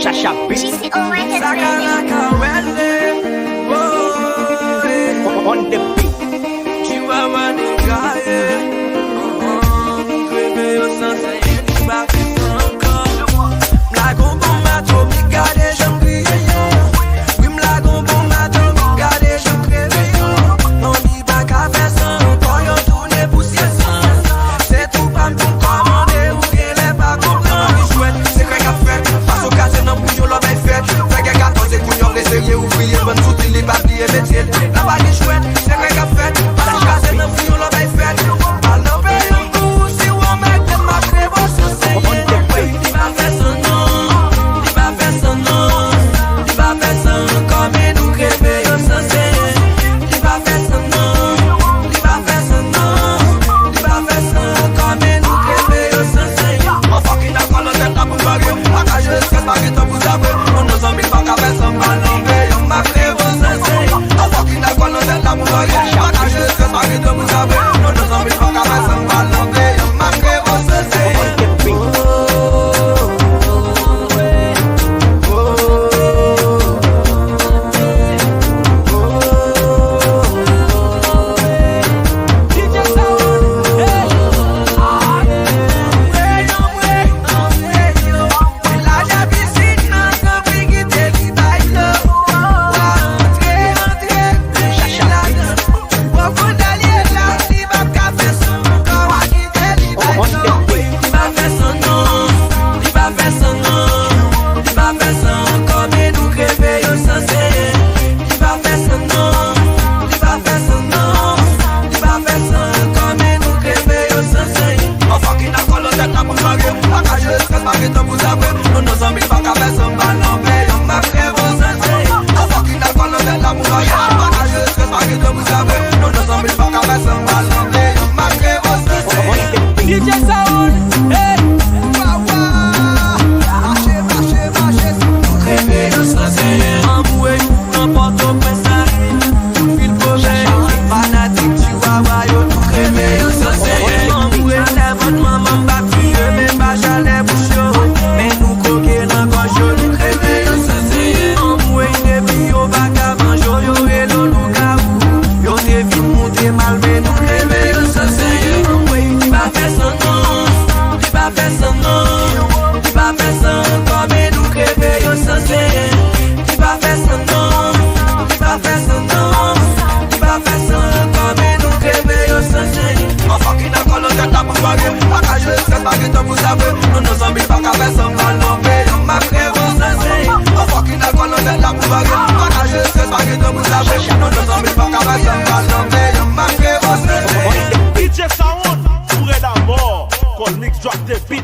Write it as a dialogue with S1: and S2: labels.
S1: Chacha Beats. On the beat.
S2: Chihuahua nigga, yeah. Creve yo sans rien, ni pas fait encore. M'lagon bon mato, mi gade j'en crie yo. Oui m'lagon bon mato, mi gade j'en creve yo. Non ni pas qu'à faire ça, encore yo tourne poussière sans. C'est tout pas m'ton commander, ou bien les pas comprendre qui chouette. C'est quoi qu'a fait, passe au casse non bouillon l'homme est fait. Fait que 14 et couillon l'essayer ouvrier, bonne soute les papiers métier. La bague est chouette, c'est quoi qu'a fait, passe au casse non bouillon l'homme est fait.
S3: DJ Sound, pour d'abord, qu'on mix drop the beat.